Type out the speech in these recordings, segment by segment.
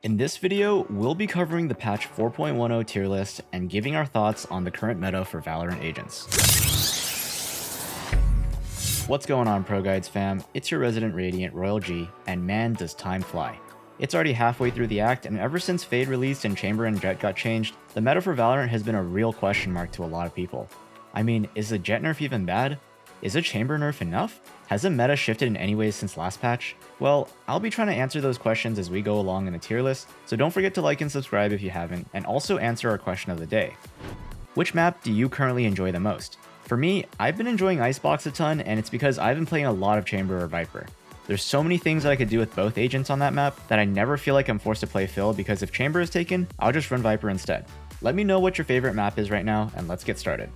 In this video, we'll be covering the patch 4.10 tier list and giving our thoughts on the current meta for Valorant agents. What's going on, ProGuides fam? It's your resident Radiant, Royal G, and man does time fly. It's already halfway through the act, and ever since Fade released and Chamber and Jett got changed, the meta for Valorant has been a real question mark to a lot of people. I mean, is the Jett nerf even bad? Is a Chamber nerf enough? Has the meta shifted in any ways since last patch? Well, I'll be trying to answer those questions as we go along in the tier list, so don't forget to like and subscribe if you haven't, and also answer our question of the day. Which map do you currently enjoy the most? For me, I've been enjoying Icebox a ton, and it's because I've been playing a lot of Chamber or Viper. There's so many things that I could do with both agents on that map that I never feel like I'm forced to play Phil, because if Chamber is taken, I'll just run Viper instead. Let me know what your favorite map is right now, and let's get started.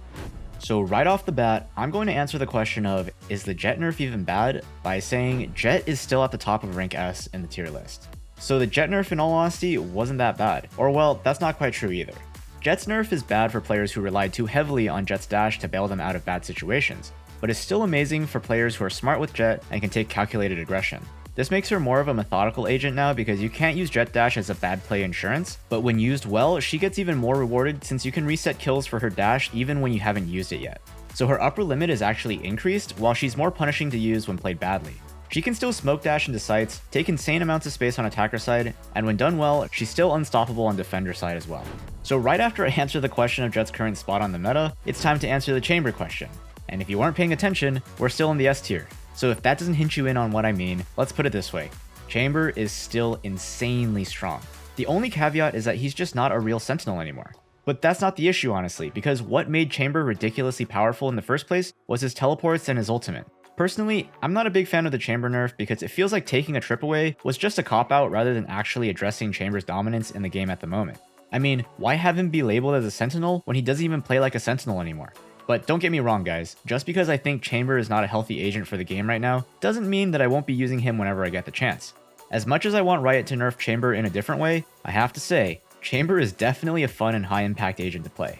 So right off the bat, I'm going to answer the question of, is the Jett nerf even bad? By saying Jett is still at the top of rank S in the tier list. So the Jett nerf, in all honesty, wasn't that bad. Or well, that's not quite true either. Jett's nerf is bad for players who relied too heavily on Jett's dash to bail them out of bad situations, but is still amazing for players who are smart with Jett and can take calculated aggression. This makes her more of a methodical agent now because you can't use Jett dash as a bad play insurance, but when used well, she gets even more rewarded since you can reset kills for her dash even when you haven't used it yet. So her upper limit is actually increased, while she's more punishing to use when played badly. She can still smoke dash into sites, take insane amounts of space on attacker side, and when done well, she's still unstoppable on defender side as well. So right after I answer the question of Jett's current spot on the meta, it's time to answer the Chamber question. And if you weren't paying attention, we're still in the S tier. So if that doesn't hint you in on what I mean, let's put it this way. Chamber is still insanely strong. The only caveat is that he's just not a real Sentinel anymore. But that's not the issue, honestly, because what made Chamber ridiculously powerful in the first place was his teleports and his ultimate. Personally, I'm not a big fan of the Chamber nerf because it feels like taking a trip away was just a cop-out rather than actually addressing Chamber's dominance in the game at the moment. I mean, why have him be labeled as a Sentinel when he doesn't even play like a Sentinel anymore? But don't get me wrong, guys, just because I think Chamber is not a healthy agent for the game right now, doesn't mean that I won't be using him whenever I get the chance. As much as I want Riot to nerf Chamber in a different way, I have to say, Chamber is definitely a fun and high impact agent to play.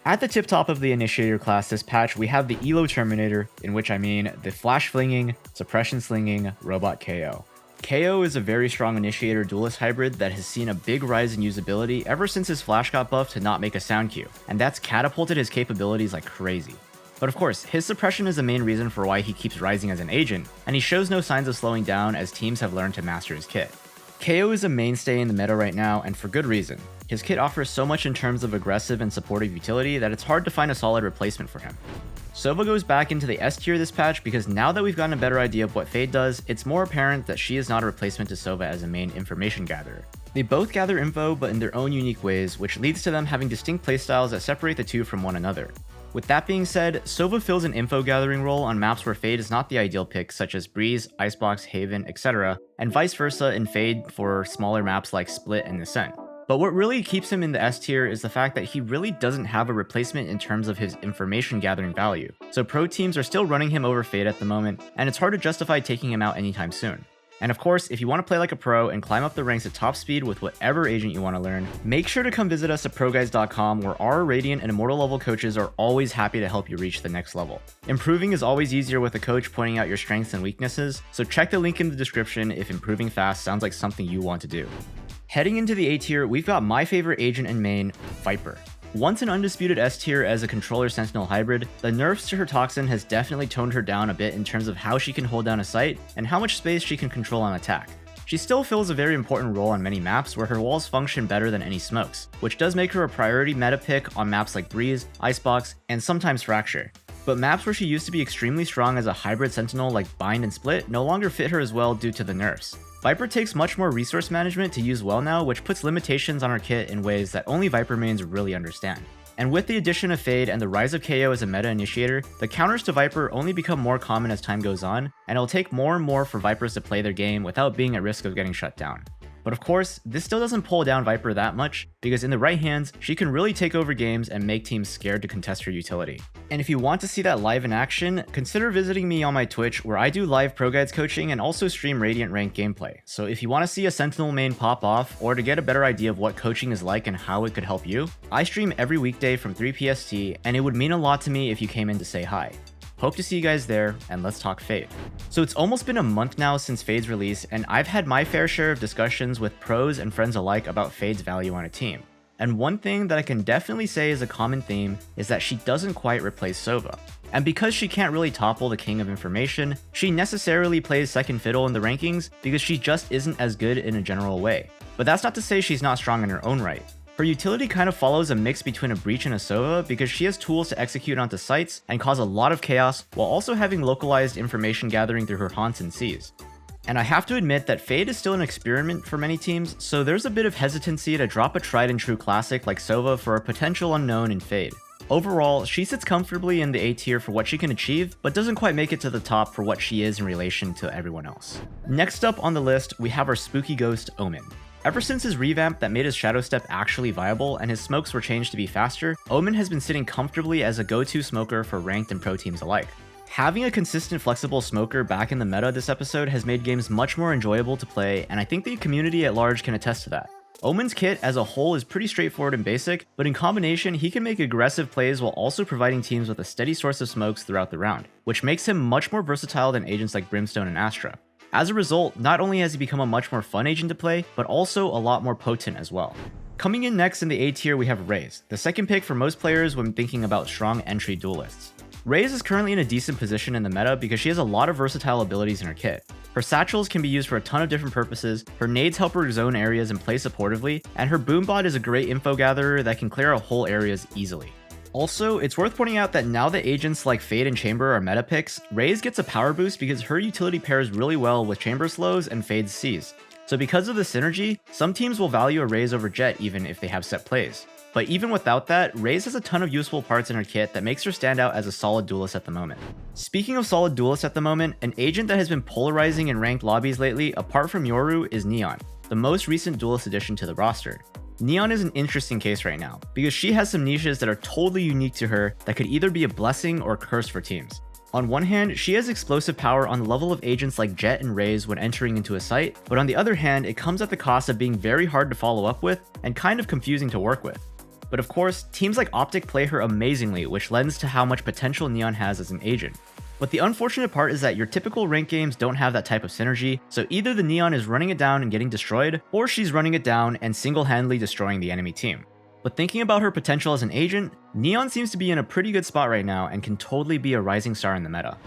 At the tip top of the Initiator class this patch, we have the Elo Terminator, in which I mean the flash flinging, suppression slinging, robot KO. KO is a very strong Initiator duelist hybrid that has seen a big rise in usability ever since his flash got buffed to not make a sound cue, and that's catapulted his capabilities like crazy. But of course, his suppression is the main reason for why he keeps rising as an agent, and he shows no signs of slowing down as teams have learned to master his kit. KO is a mainstay in the meta right now, and for good reason. His kit offers so much in terms of aggressive and supportive utility that it's hard to find a solid replacement for him. Sova goes back into the S tier this patch because now that we've gotten a better idea of what Fade does, it's more apparent that she is not a replacement to Sova as a main information gatherer. They both gather info, but in their own unique ways, which leads to them having distinct playstyles that separate the two from one another. With that being said, Sova fills an info gathering role on maps where Fade is not the ideal pick, such as Breeze, Icebox, Haven, etc., and vice versa in Fade for smaller maps like Split and Ascent. But what really keeps him in the S tier is the fact that he really doesn't have a replacement in terms of his information gathering value. So pro teams are still running him over Fade at the moment, and it's hard to justify taking him out anytime soon. And of course, if you want to play like a pro and climb up the ranks at top speed with whatever agent you want to learn, make sure to come visit us at ProGuides.com, where our Radiant and Immortal level coaches are always happy to help you reach the next level. Improving is always easier with a coach pointing out your strengths and weaknesses, so check the link in the description if improving fast sounds like something you want to do. Heading into the A tier, we've got my favorite agent and main, Viper. Once an undisputed S tier as a controller Sentinel hybrid, the nerfs to her Toxin has definitely toned her down a bit in terms of how she can hold down a site and how much space she can control on attack. She still fills a very important role on many maps where her walls function better than any smokes, which does make her a priority meta pick on maps like Breeze, Icebox, and sometimes Fracture. But maps where she used to be extremely strong as a hybrid Sentinel like Bind and Split no longer fit her as well due to the nerfs. Viper takes much more resource management to use well now, which puts limitations on her kit in ways that only Viper mains really understand. And with the addition of Fade and the rise of KO as a meta initiator, the counters to Viper only become more common as time goes on, and it'll take more and more for Vipers to play their game without being at risk of getting shut down. But of course, this still doesn't pull down Viper that much, because in the right hands, she can really take over games and make teams scared to contest her utility. And if you want to see that live in action, consider visiting me on my Twitch, where I do live ProGuides coaching and also stream Radiant ranked gameplay. So if you want to see a Sentinel main pop off, or to get a better idea of what coaching is like and how it could help you, I stream every weekday from 3 PST, and it would mean a lot to me if you came in to say hi. Hope to see you guys there, and let's talk Fade. So it's almost been a month now since Fade's release, and I've had my fair share of discussions with pros and friends alike about Fade's value on a team. And one thing that I can definitely say is a common theme is that she doesn't quite replace Sova. And because she can't really topple the king of information, she necessarily plays second fiddle in the rankings because she just isn't as good in a general way. But that's not to say she's not strong in her own right. Her utility kind of follows a mix between a Breach and a Sova because she has tools to execute onto sites and cause a lot of chaos while also having localized information gathering through her haunts and seas. And I have to admit that Fade is still an experiment for many teams, so there's a bit of hesitancy to drop a tried and true classic like Sova for a potential unknown in Fade. Overall, she sits comfortably in the A tier for what she can achieve, but doesn't quite make it to the top for what she is in relation to everyone else. Next up on the list, we have our spooky ghost, Omen. Ever since his revamp that made his Shadow Step actually viable and his smokes were changed to be faster, Omen has been sitting comfortably as a go-to smoker for ranked and pro teams alike. Having a consistent flexible smoker back in the meta this episode has made games much more enjoyable to play, and I think the community at large can attest to that. Omen's kit as a whole is pretty straightforward and basic, but in combination he can make aggressive plays while also providing teams with a steady source of smokes throughout the round, which makes him much more versatile than agents like Brimstone and Astra. As a result, not only has he become a much more fun agent to play, but also a lot more potent as well. Coming in next in the A tier we have Raze, the second pick for most players when thinking about strong entry duelists. Raze is currently in a decent position in the meta because she has a lot of versatile abilities in her kit. Her satchels can be used for a ton of different purposes, her nades help her zone areas and play supportively, and her boombot is a great info gatherer that can clear out whole areas easily. Also, it's worth pointing out that now that agents like Fade and Chamber are meta picks, Raze gets a power boost because her utility pairs really well with Chamber slows and Fade's C's. So because of the synergy, some teams will value a Raze over Jett even if they have set plays. But even without that, Raze has a ton of useful parts in her kit that makes her stand out as a solid duelist at the moment. Speaking of solid duelists at the moment, an agent that has been polarizing in ranked lobbies lately, apart from Yoru, is Neon, the most recent duelist addition to the roster. Neon is an interesting case right now, because she has some niches that are totally unique to her that could either be a blessing or a curse for teams. On one hand, she has explosive power on the level of agents like Jett and Raze when entering into a site, but on the other hand, it comes at the cost of being very hard to follow up with and kind of confusing to work with. But of course, teams like Optic play her amazingly, which lends to how much potential Neon has as an agent. But the unfortunate part is that your typical ranked games don't have that type of synergy, so either the Neon is running it down and getting destroyed, or she's running it down and single-handedly destroying the enemy team. But thinking about her potential as an agent, Neon seems to be in a pretty good spot right now and can totally be a rising star in the meta.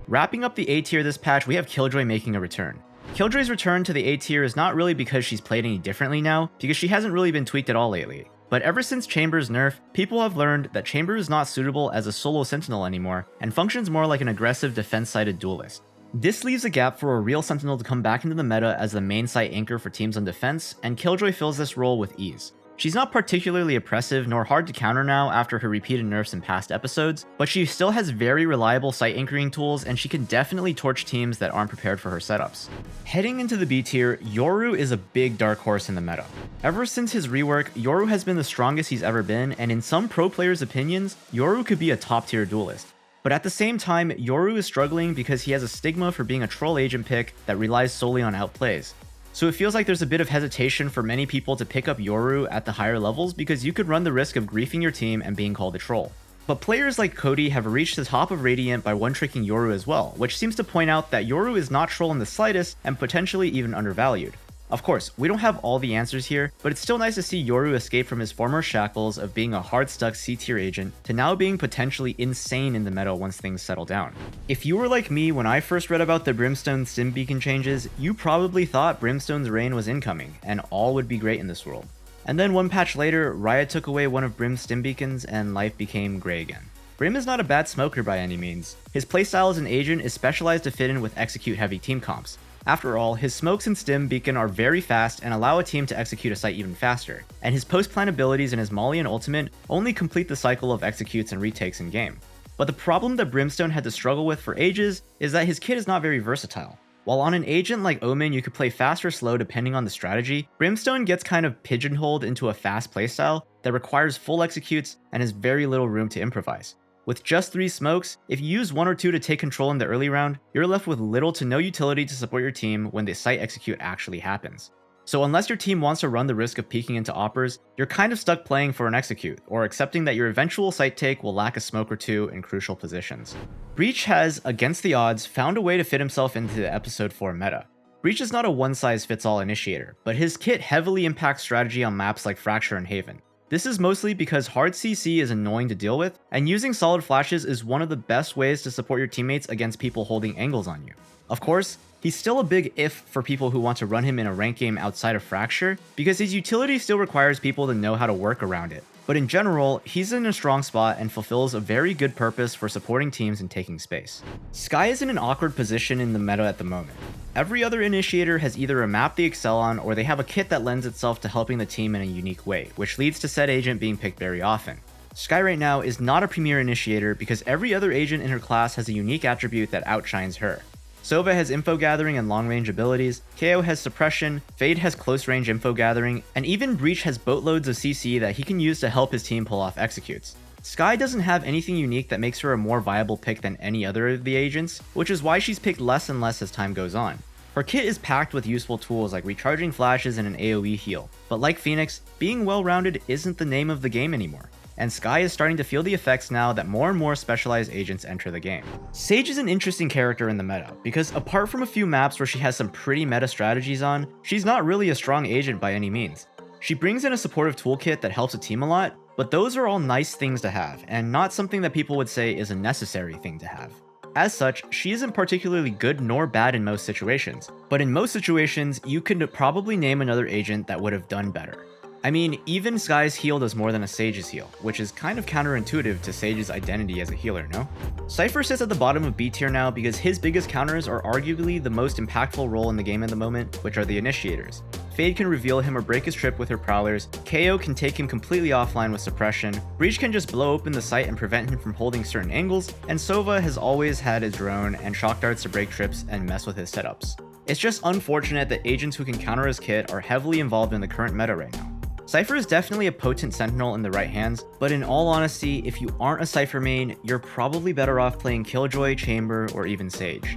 Wrapping up the A tier this patch, we have Killjoy making a return. Killjoy's return to the A tier is not really because she's played any differently now, because she hasn't really been tweaked at all lately. But ever since Chamber's nerf, people have learned that Chamber is not suitable as a solo sentinel anymore, and functions more like an aggressive defense-sided duelist. This leaves a gap for a real sentinel to come back into the meta as the main site anchor for teams on defense, and Killjoy fills this role with ease. She's not particularly oppressive nor hard to counter now after her repeated nerfs in past episodes, but she still has very reliable site anchoring tools and she can definitely torch teams that aren't prepared for her setups. Heading into the B tier, Yoru is a big dark horse in the meta. Ever since his rework, Yoru has been the strongest he's ever been, and in some pro players' opinions, Yoru could be a top tier duelist. But at the same time, Yoru is struggling because he has a stigma for being a troll agent pick that relies solely on outplays. So it feels like there's a bit of hesitation for many people to pick up Yoru at the higher levels because you could run the risk of griefing your team and being called a troll. But players like Cody have reached the top of Radiant by one-tricking Yoru as well, which seems to point out that Yoru is not troll in the slightest and potentially even undervalued. Of course, we don't have all the answers here, but it's still nice to see Yoru escape from his former shackles of being a hard-stuck C-tier agent to now being potentially insane in the meta once things settle down. If you were like me when I first read about the Brimstone Sim Beacon changes, you probably thought Brimstone's reign was incoming, and all would be great in this world. And then one patch later, Riot took away one of Brim's Stim Beacons and life became grey again. Brim is not a bad smoker by any means. His playstyle as an agent is specialized to fit in with execute-heavy team comps. After all, his smokes and stim beacon are very fast and allow a team to execute a site even faster, and his post-plan abilities and his Molly and ultimate only complete the cycle of executes and retakes in game. But the problem that Brimstone had to struggle with for ages is that his kit is not very versatile. While on an agent like Omen you could play fast or slow depending on the strategy, Brimstone gets kind of pigeonholed into a fast playstyle that requires full executes and has very little room to improvise. With just 3 smokes, if you use 1 or 2 to take control in the early round, you're left with little to no utility to support your team when the site execute actually happens. So unless your team wants to run the risk of peeking into oppers, you're kind of stuck playing for an execute, or accepting that your eventual site take will lack a smoke or two in crucial positions. Breach has, against the odds, found a way to fit himself into the episode 4 meta. Breach is not a one-size-fits-all initiator, but his kit heavily impacts strategy on maps like Fracture and Haven. This is mostly because hard CC is annoying to deal with, and using solid flashes is one of the best ways to support your teammates against people holding angles on you. Of course, he's still a big if for people who want to run him in a ranked game outside of Fracture, because his utility still requires people to know how to work around it. But in general, he's in a strong spot and fulfills a very good purpose for supporting teams and taking space. Skye is in an awkward position in the meta at the moment. Every other initiator has either a map they excel on, or they have a kit that lends itself to helping the team in a unique way, which leads to said agent being picked very often. Skye right now is not a premier initiator because every other agent in her class has a unique attribute that outshines her. Sova has info gathering and long range abilities, KO has suppression, Fade has close range info gathering, and even Breach has boatloads of CC that he can use to help his team pull off executes. Skye doesn't have anything unique that makes her a more viable pick than any other of the agents, which is why she's picked less and less as time goes on. Her kit is packed with useful tools like recharging flashes and an AoE heal, but like Phoenix, being well-rounded isn't the name of the game anymore, and Skye is starting to feel the effects now that more and more specialized agents enter the game. Sage is an interesting character in the meta, because apart from a few maps where she has some pretty meta strategies on, she's not really a strong agent by any means. She brings in a supportive toolkit that helps a team a lot, but those are all nice things to have, and not something that people would say is a necessary thing to have. As such, she isn't particularly good nor bad in most situations, but in most situations, you could probably name another agent that would have done better. I mean, even Skye's heal does more than a Sage's heal, which is kind of counterintuitive to Sage's identity as a healer, no? Cypher sits at the bottom of B tier now because his biggest counters are arguably the most impactful role in the game at the moment, which are the initiators. Fade can reveal him or break his trip with her prowlers, KO can take him completely offline with suppression, Breach can just blow open the site and prevent him from holding certain angles, and Sova has always had a drone and shock darts to break trips and mess with his setups. It's just unfortunate that agents who can counter his kit are heavily involved in the current meta right now. Cypher is definitely a potent sentinel in the right hands, but in all honesty, if you aren't a Cypher main, you're probably better off playing Killjoy, Chamber, or even Sage.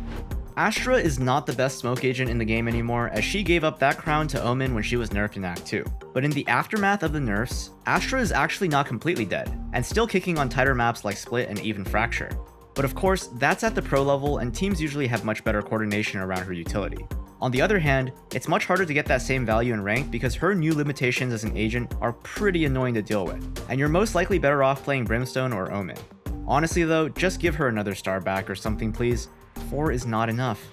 Astra is not the best smoke agent in the game anymore, as she gave up that crown to Omen when she was nerfed in Act 2. But in the aftermath of the nerfs, Astra is actually not completely dead, and still kicking on tighter maps like Split and even Fracture. But of course, that's at the pro level, and teams usually have much better coordination around her utility. On the other hand, it's much harder to get that same value in rank because her new limitations as an agent are pretty annoying to deal with, and you're most likely better off playing Brimstone or Omen. Honestly though, just give her another star back or something please. 4 is not enough.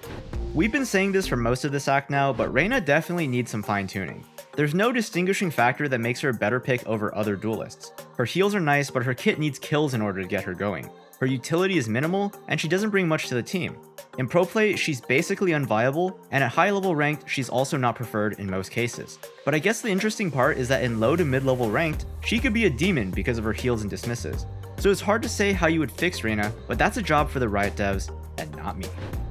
We've been saying this for most of this act now, but Reyna definitely needs some fine tuning. There's no distinguishing factor that makes her a better pick over other duelists. Her heals are nice, but her kit needs kills in order to get her going. Her utility is minimal, and she doesn't bring much to the team. In pro play, she's basically unviable, and at high level ranked, she's also not preferred in most cases. But I guess the interesting part is that in low to mid level ranked, she could be a demon because of her heals and dismisses. So it's hard to say how you would fix Reyna, but that's a job for the Riot devs, and not me.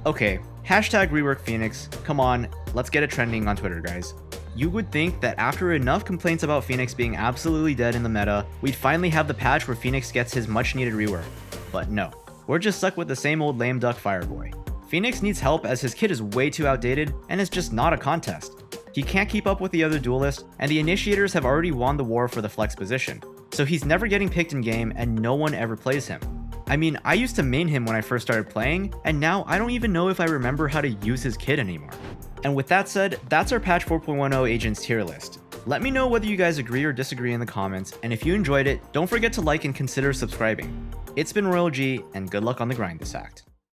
Okay, hashtag rework Phoenix, come on, let's get it trending on Twitter guys. You would think that after enough complaints about Phoenix being absolutely dead in the meta, we'd finally have the patch where Phoenix gets his much needed rework. But no, we're just stuck with the same old lame duck Fireboy. Phoenix needs help as his kit is way too outdated and is just not a contest. He can't keep up with the other duelists, and the initiators have already won the war for the flex position, so he's never getting picked in game and no one ever plays him. I mean, I used to main him when I first started playing, and now I don't even know if I remember how to use his kit anymore. And with that said, that's our patch 4.10 agents tier list. Let me know whether you guys agree or disagree in the comments, and if you enjoyed it, don't forget to like and consider subscribing. It's been Royal G, and good luck on the grind this act.